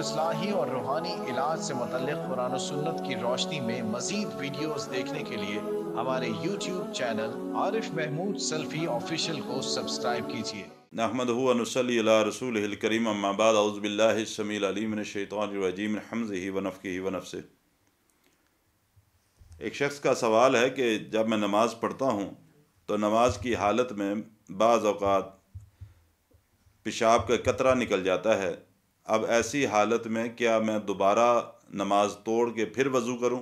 इस्लाही और रूहानी इलाज से मुतल्लिक़ कुरान और सुन्नत की रोशनी में मज़ीद वीडियोस देखने के लिए हमारे YouTube channel Arif Mahmood Salafi official को सब्सक्राइब कीजिए। नहमदुहु व नुसल्ली अला रसूलिहिल करीम अम्मा बाद औज़ु बिल्लाहि स्समीइल अलीम मिनश शैतानिर रजीम मिन हम्ज़िही व नफ़्ख़िही व नफ़्सिही। एक शख्स का सवाल है कि जब मैं नमाज़ पढ़ता हूँ तो नमाज की हालत में बाज़ औक़ात पेशाब का कतरा निकल जाता है। अब ऐसी हालत में क्या मैं दोबारा नमाज तोड़ के फिर वज़ू करूँ?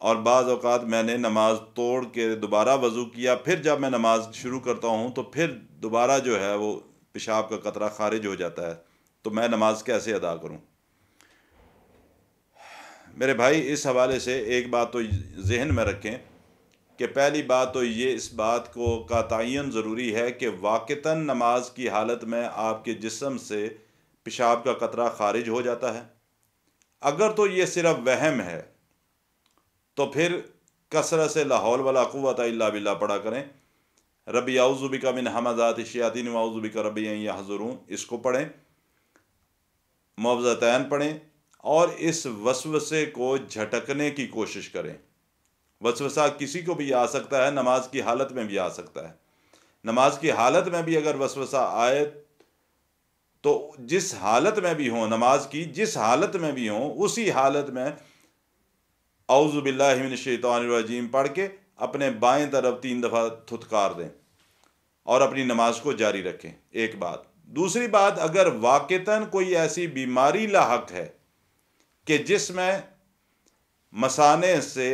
और बाज़ औक़ात मैंने नमाज तोड़ के दोबारा वज़ू किया, फिर जब मैं नमाज शुरू करता हूँ तो फिर दोबारा जो है वो पेशाब का कतरा ख़ारिज हो जाता है, तो मैं नमाज कैसे अदा करूँ? मेरे भाई, इस हवाले से एक बात तो ज़हन में रखें कि पहली बात तो ये इस बात को का तयन ज़रूरी है कि वाक़तन नमाज की हालत में आपके जिस्म से पेशाब का कतरा ख़ारिज हो जाता है। अगर तो ये सिर्फ़ वहम है तो फिर कसरत से ला हौल वला कुव्वता इल्ला बिल्लाह पढ़ा करें। रब्बी औज़ु बिका मिन हमाज़ाति शयातीन व औज़ु बिका रब्बी अन यहज़ुरून, इसको पढ़ें, मुअव्वज़तैन पढ़ें और इस वसवसे को झटकने की कोशिश करें। वसवसा किसी को भी आ सकता है, नमाज की हालत में भी आ सकता है। नमाज की हालत में भी अगर वसवसा आए तो जिस हालत में भी हो, नमाज की जिस हालत में भी हो, उसी हालत में औज़ु बिल्लाहि मिनश शैतानिर रजीम पढ़ के अपने बाएं तरफ 3 दफ़ा थुतकार दें और अपनी नमाज को जारी रखें। एक बात। दूसरी बात, अगर वाक़तन कोई ऐसी बीमारी लाहक है कि जिसमें मसाने से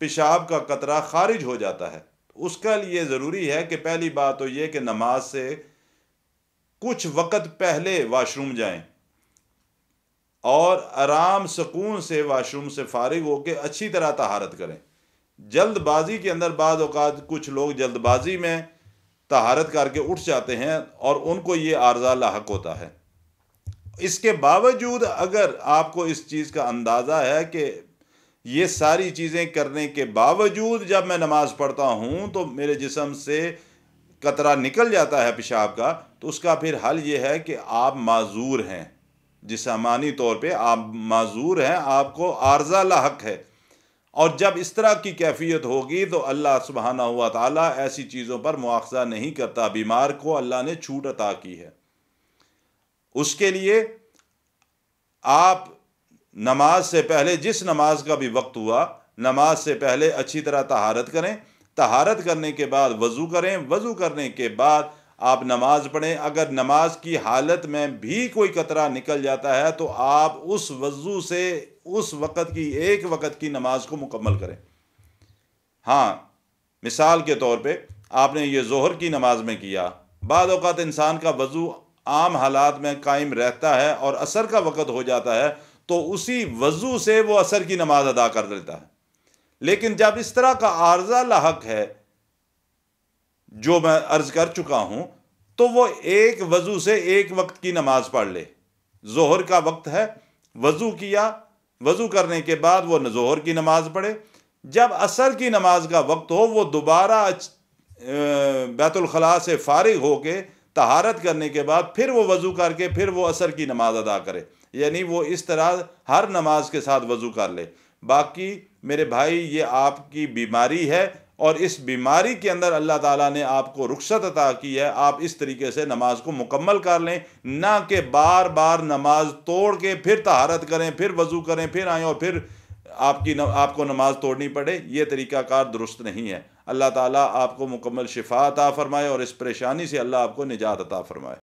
पेशाब का कतरा ख़ारिज हो जाता है, उसका लिए ज़रूरी है कि पहली बात तो ये कि नमाज से कुछ वक़्त पहले वाशरूम जाएं और आराम सुकून से वाशरूम से फ़ारिग होकर अच्छी तरह तहारत करें। जल्दबाजी के अंदर बाज़ औक़ात कुछ लोग जल्दबाजी में तहारत करके उठ जाते हैं और उनको ये आर्ज़ा लाहक होता है। इसके बावजूद अगर आपको इस चीज़ का अंदाज़ा है कि ये सारी चीज़ें करने के बावजूद जब मैं नमाज़ पढ़ता हूँ तो मेरे जिस्म से कतरा निकल जाता है पेशाब का, तो उसका फिर हल ये है कि आप माज़ूर हैं, जिस्मानी तौर पे आप माज़ूर हैं, आपको आर्ज़ा लाहक है। और जब इस तरह की कैफियत होगी तो अल्लाह सुब्हानहू व तआला ऐसी चीज़ों पर मुआख़ज़ा नहीं करता। बीमार को अल्लाह ने छूट अता की है। उसके लिए आप नमाज से पहले, जिस नमाज का भी वक्त हुआ, नमाज से पहले अच्छी तरह तहारत करें। तहारत करने के बाद वज़ू करें। वज़ू करने के बाद आप नमाज पढ़ें। अगर नमाज की हालत में भी कोई कतरा निकल जाता है तो आप उस वज़ू से उस वक़्त की एक वक़्त की नमाज को मुकम्मल करें। हाँ, मिसाल के तौर पे आपने ये ज़ोहर की नमाज में किया, बाद औक़ात इंसान का वज़ू आम हालात में कायम रहता है और असर का वक़्त हो जाता है, तो उसी वज़ू से वो असर की नमाज अदा कर देता है। लेकिन जब इस तरह का आर्ज़ा लाहक है जो मैं अर्ज़ कर चुका हूँ, तो वो एक वज़ू से एक वक्त की नमाज पढ़ ले। ज़ोहर का वक्त है, वज़ू किया, वज़ू करने के बाद वो ज़ोहर की नमाज पढ़े। जब असर की नमाज का वक्त हो, वो दोबारा बैतुल खला से फ़ारिग होके तहारत करने के बाद फिर वो वज़ू करके फिर वो असर की नमाज अदा करे। यानी वो इस तरह हर नमाज के साथ वज़ू कर ले। बाकी मेरे भाई, ये आपकी बीमारी है और इस बीमारी के अंदर अल्लाह ताला ने आपको रुख़्सत अता की है। आप इस तरीके से नमाज को मुकम्मल कर लें, ना कि बार बार नमाज तोड़ के फिर तहारत करें, फिर वज़ू करें, फिर आएँ और फिर आपको नमाज तोड़नी पड़े। ये तरीक़ाकार दुरुस्त नहीं है। अल्लाह ताला आपको मुकम्मल शिफा अता फ़रमाए और इस परेशानी से अल्लाह आपको निजात अता फ़रमाए।